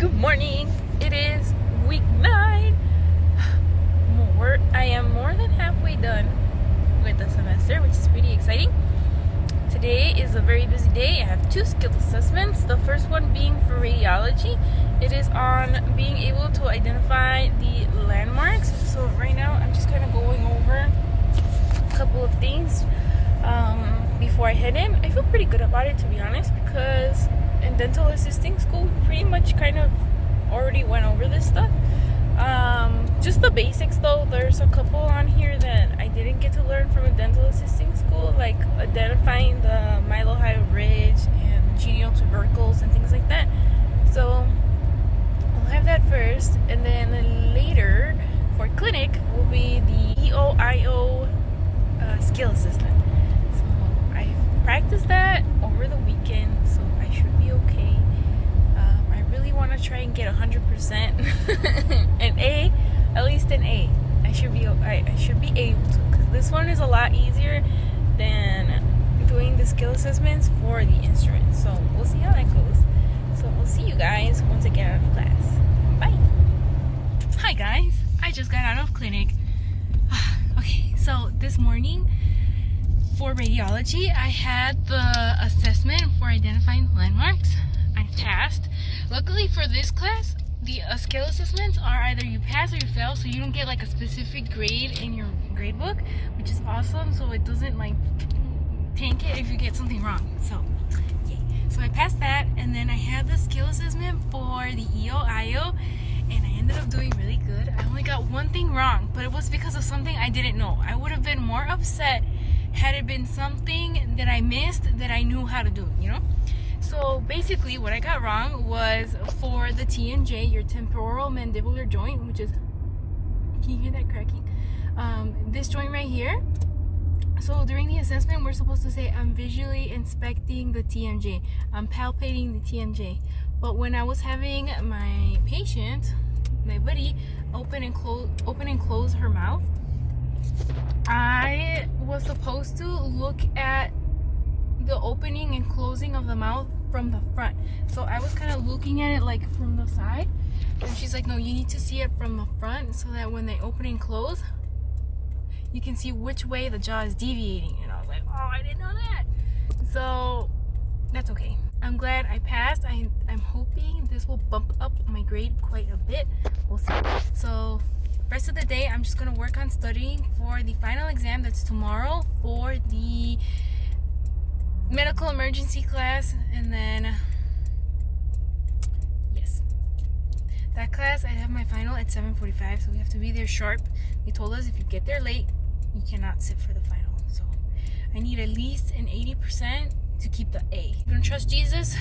Good morning. It is week 9. I am more than halfway done with the semester, which is pretty exciting. Today is a very busy day. I have 2 skills assessments. The first one being for radiology. It is on being able to identify the landmarks. So right now I'm just kind of going over a couple of things before I head in. I feel pretty good about it, to be honest, because in dental assisting school we pretty much kind of already went over this stuff. Just the basics though. There's a couple on here that I didn't get to learn from a dental assisting school, like identifying the myelohyoid ridge and genial tubercles and things like that. So I'll have that first, and then later for clinic will be the EOIO skill assessment. So I practiced that over the weekend, so I should be okay. I really want to try and get 100% an A, at least an A. I should be able to, because this one is a lot easier than doing the skill assessments for the instruments. So we'll see how that goes. So I'll see you guys once I get out of class. Bye. Hi guys, I just got out of clinic. Okay, so this morning for radiology, I had the assessment for identifying landmarks. I passed. Luckily for this class, the skill assessments are either you pass or you fail, so you don't get like a specific grade in your grade book, which is awesome. So it doesn't like tank it if you get something wrong. So yay. So I passed that, and then I had the skill assessment for the EOIO, and I ended up doing really good. I only got one thing wrong, but it was because of something I didn't know. I would have been more upset had it been something that I missed that I knew how to do, you know? So basically what I got wrong was for the TMJ, your temporal mandibular joint, which is, can you hear that cracking? This joint right here. So during the assessment, we're supposed to say, I'm visually inspecting the TMJ. I'm palpating the TMJ. But when I was having my patient, my buddy, open and close her mouth, I was supposed to look at the opening and closing of the mouth from the front. So I was kind of looking at it like from the side, and she's like, no, you need to see it from the front so that when they open and close, you can see which way the jaw is deviating. And I was like, oh, I didn't know that. So that's okay. I'm glad I passed. I'm hoping this will bump up my grade quite a bit. We'll see. So rest of the day, I'm just gonna work on studying for the final exam that's tomorrow for the medical emergency class. And then yes, that class I have my final at 7:45, so we have to be there sharp. They told us if you get there late, you cannot sit for the final. So I need at least an 80% to keep the A. I'm gonna trust Jesus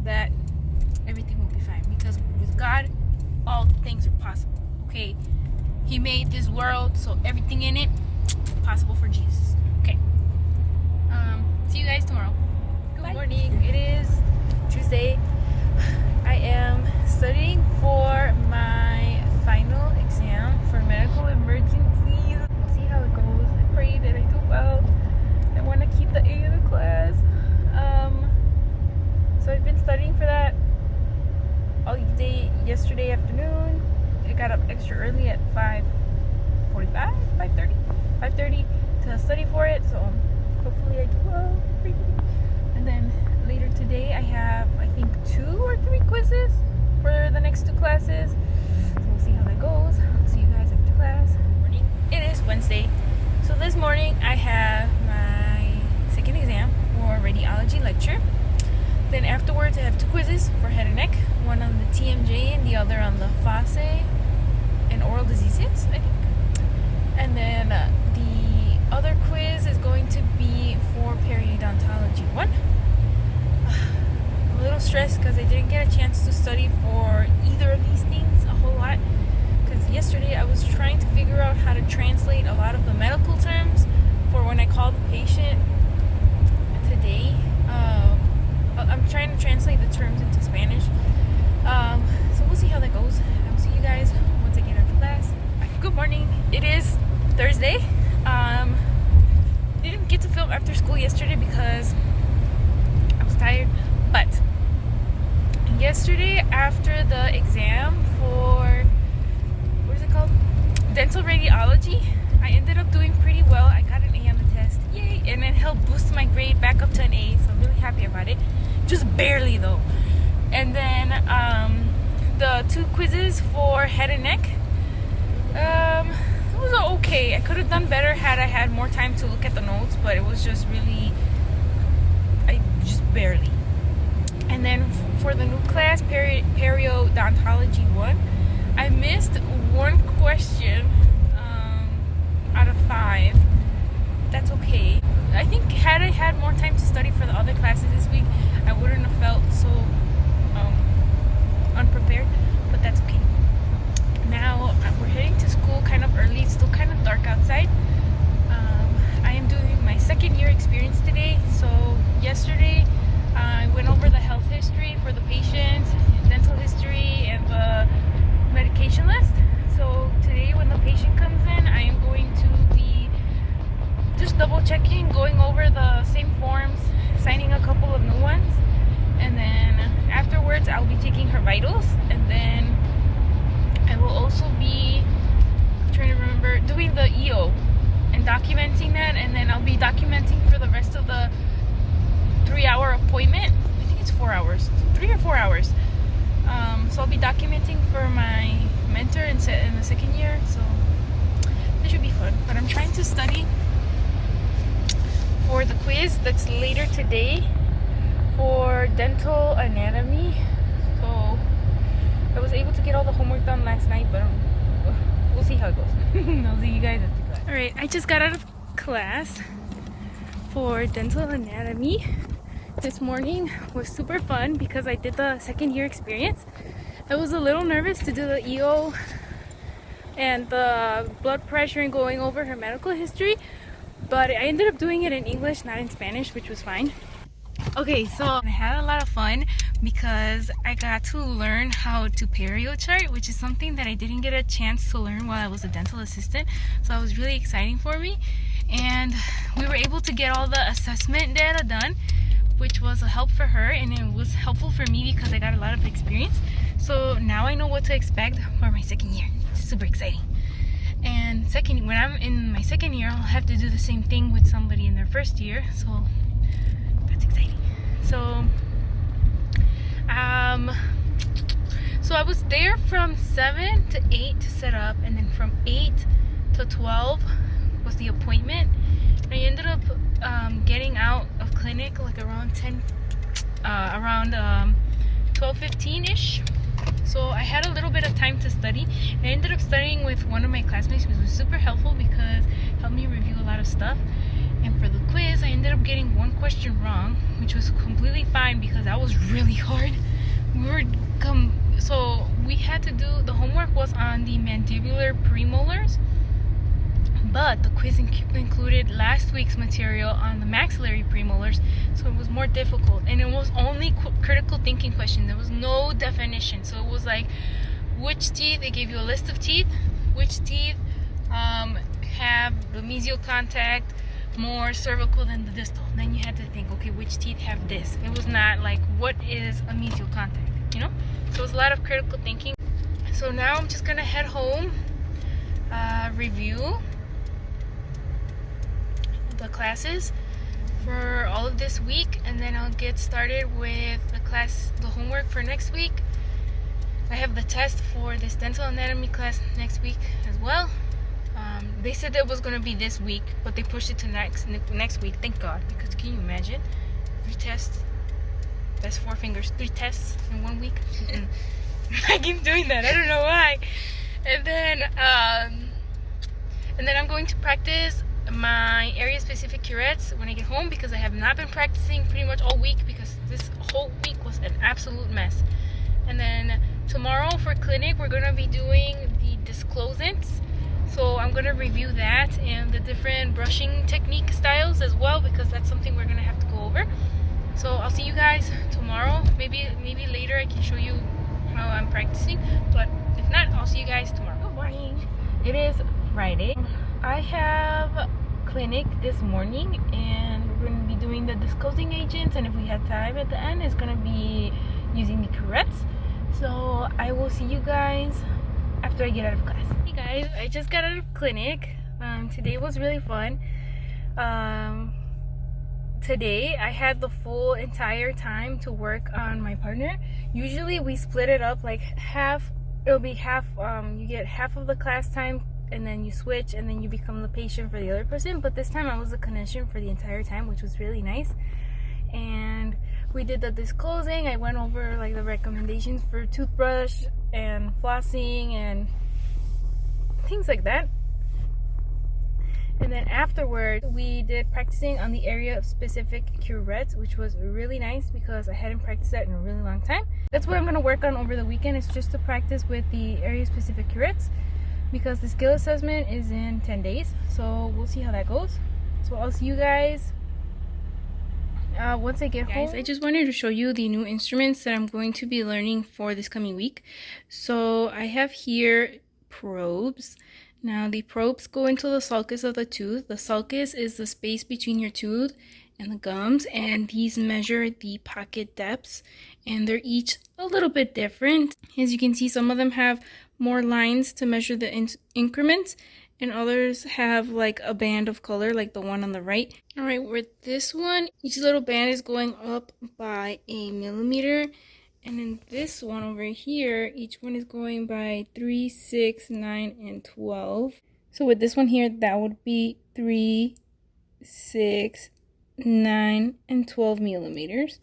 that everything will be fine, because with God all things are possible. Okay, He made this world, so everything in it possible for Jesus. Okay. See you guys tomorrow. Good morning. It is Tuesday. I am studying for my final exam for medical emergencies. We'll see how it goes. I pray that I do well. I want to keep the A of the class. So I've been studying for that all day yesterday afternoon. I got up extra early at 5:30 to study for it. So hopefully I do well. And then later today I have, I think, 2 or 3 quizzes for the next 2 classes. So we'll see how that goes. See you guys after class. It is Wednesday. So this morning I have my second exam for radiology lecture. Then afterwards I have 2 quizzes for head and neck. One on the TMJ and the other on the fossa and oral diseases, I think. And then the other quiz is going to be for periodontology 1. A little stressed because I didn't get a chance to study for either of these things a whole lot, because yesterday I was trying to figure out how to translate a lot of the medical terms for when I call the patient today. I'm trying to translate the terms into Spanish. So we'll see how that goes. I will see you guys once I get out of class. Good morning. It is Thursday. Didn't get to film after school yesterday because I was tired, but yesterday after the exam for, what is it called? Dental radiology. I ended up doing pretty well. I got an A on the test. Yay! And it helped boost my grade back up to an A, so I'm really happy about it. Just barely though. And then the 2 quizzes for head and neck. It was okay. I could have done better had I had more time to look at the notes, but it was just really, I just barely. And then for the new class, periodontology 1, I missed 1 question out of 5. That's okay. I think had I had more time to study for the other classes this week, I wouldn't have felt so unprepared, but that's okay. Now we're heading to school kind of early. It's still kind of dark outside. I am doing my 2nd year experience today. So yesterday I went over the health history for the patients, dental history, and the medication list. So today when the patient comes in, I am going to be just double checking, going over the same forms, signing a couple of new ones, and then afterwards I'll be taking her vitals, and then I will also be trying to remember doing the EO and documenting that, and then I'll be documenting for the rest of the 3-hour appointment. I think it's 4 hours, 3 or 4 hours. So I'll be documenting for my mentor in the 2nd year, so that should be fun. But I'm trying to study for the quiz that's later today for dental anatomy. So I was able to get all the homework done last night, but we'll see how it goes. I'll see you guys after class. Alright, I just got out of class for dental anatomy. This morning was super fun because I did the 2nd year experience. I was a little nervous to do the EO and the blood pressure and going over her medical history, but I ended up doing it in English, not in Spanish, which was fine. Okay, so I had a lot of fun because I got to learn how to perio chart, which is something that I didn't get a chance to learn while I was a dental assistant. So it was really exciting for me, and we were able to get all the assessment data done, which was a help for her, and it was helpful for me because I got a lot of experience. So now I know what to expect for my 2nd year. It's super exciting. And when I'm in my 2nd year, I'll have to do the same thing with somebody in their 1st year. So that's exciting. So so I was there from 7 to 8 to set up, and then from 8 to 12 was the appointment. And I ended up getting out of clinic like around 12:15-ish. So I had a little bit of time to study. I ended up studying with one of my classmates, which was super helpful because it helped me review a lot of stuff. And for the quiz, I ended up getting 1 question wrong, which was completely fine because that was really hard. So we had to do, the homework was on the mandibular premolars, but the quiz included last week's material on the maxillary premolars, so it was more difficult. And it was only critical thinking question. There was no definition. So it was like, which teeth, they gave you a list of teeth, which teeth have the mesial contact more cervical than the distal. Then you had to think, okay, which teeth have this? It was not like, what is a mesial contact, you know? So it was a lot of critical thinking. So now I'm just gonna head home, review the classes for all of this week, and then I'll get started with the homework for next week. I have the test for this dental anatomy class next week as well. They said that it was going to be this week, but they pushed it to next week. Thank God, because can you imagine 3 tests? That's 4 fingers, 3 tests in 1 week. I keep doing that, I don't know why. And then I'm going to practice my area specific curettes when I get home, because I have not been practicing pretty much all week because this whole week was an absolute mess. And then tomorrow for clinic, we're going to be doing the disclosants. So I'm going to review that and the different brushing technique styles as well, because that's something we're going to have to go over. So I'll see you guys tomorrow. Maybe later I can show you how I'm practicing, but if not, I'll see you guys tomorrow. Good morning. It is Friday. I have clinic this morning, and we're going to be doing the disclosing agents, and if we have time at the end, it's going to be using the curettes. So I will see you guys after I get out of class. Hey guys, I just got out of clinic. Today was really fun. Today I had the full entire time to work on my partner. Usually we split it up like half. It'll be half, you get half of the class time and then you switch and then you become the patient for the other person. But this time I was the clinician for the entire time, which was really nice. And we did the disclosing. I went over like the recommendations for toothbrush and flossing and things like that. And then afterward, we did practicing on the area of specific curettes, which was really nice because I hadn't practiced that in a really long time. That's what I'm going to work on over the weekend, is just to practice with the area specific curettes, because the skill assessment is in 10 days. So we'll see how that goes. So I'll see you guys once I get home. Guys, I just wanted to show you the new instruments that I'm going to be learning for this coming week. So I have here probes. Now the probes go into the sulcus of the tooth. The sulcus is the space between your tooth and the gums, and these measure the pocket depths, and they're each a little bit different. As you can see, some of them have more lines to measure the increments, and others have like a band of color like the one on the right. All right, with this one, each little band is going up by 1 millimeter. And in this one over here, each one is going by 3, 6, 9, and 12. So with this one here, that would be 3, 6, 9, and 12 millimeters.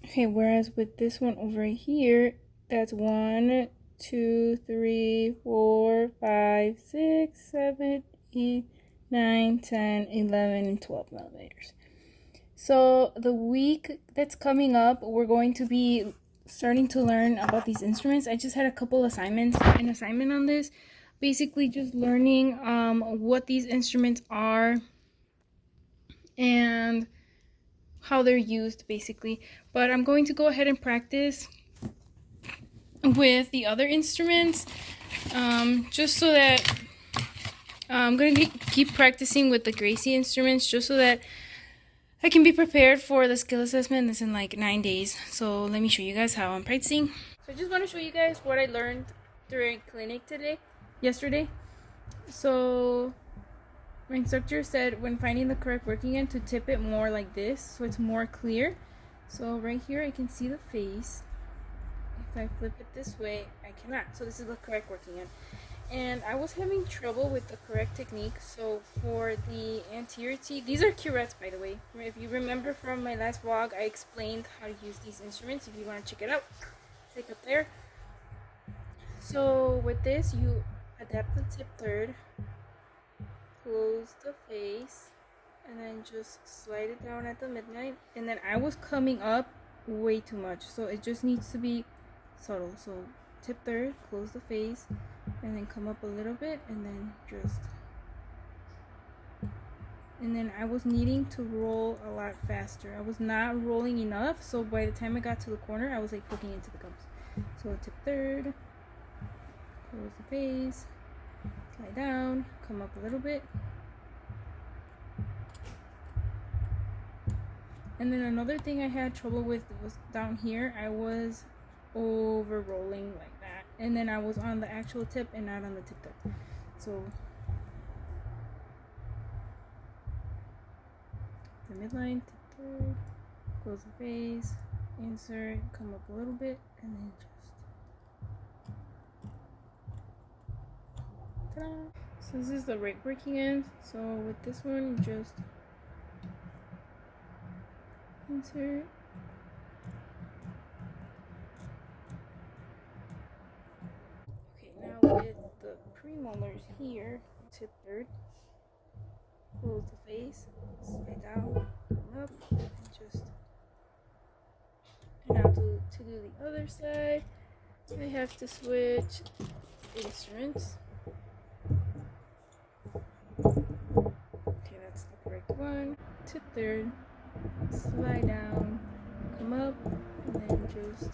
Okay, whereas with this one over here, that's 1, 2, 3, 4, 5, 6, 7, 8, 9, 10, 11, and 12 millimeters. So the week that's coming up, we're going to be starting to learn about these instruments. I just had a couple assignments, an assignment on this, basically just learning what these instruments are and how they're used basically. But I'm going to go ahead and practice with the other instruments, just so that I'm going to keep practicing with the Gracie instruments, just so that I can be prepared for the skill assessment that's in like 9 days. So let me show you guys how I'm practicing. So I just want to show you guys what I learned during clinic yesterday. So my instructor said when finding the correct working end to tip it more like this so it's more clear. So right here I can see the face. If I flip it this way, I cannot. So this is the correct working end. And I was having trouble with the correct technique. So for the anterior teeth, these are curettes, by the way. If you remember from my last vlog, I explained how to use these instruments. If you want to check it out, click up there. So with this, you adapt the tip third, close the face, and then just slide it down at the midnight. And then I was coming up way too much, so it just needs to be subtle. So tip third, close the face, and then come up a little bit, and then I was needing to roll a lot faster. I was not rolling enough, so by the time I got to the corner, I was like poking into the gums. So tip third, close the face, slide down, come up a little bit. And then another thing I had trouble with was down here. I was over rolling like that, and then I was on the actual tip and not on the tip tip. So the midline, tip third, close the face, insert, come up a little bit, and then just ta-da. So this is the right working end. So with this one, you just insert. With the premolars here, tip third, close the face, slide down, come up, and just. And now to do the other side, I have to switch instruments. Okay, that's the correct one. Tip third, slide down, come up, and then just.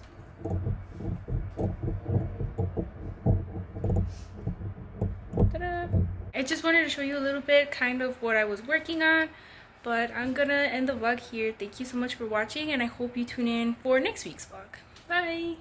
Ta-da! I just wanted to show you a little bit kind of what I was working on, but I'm gonna end the vlog here. Thank you so much for watching, and I hope you tune in for next week's vlog. Bye!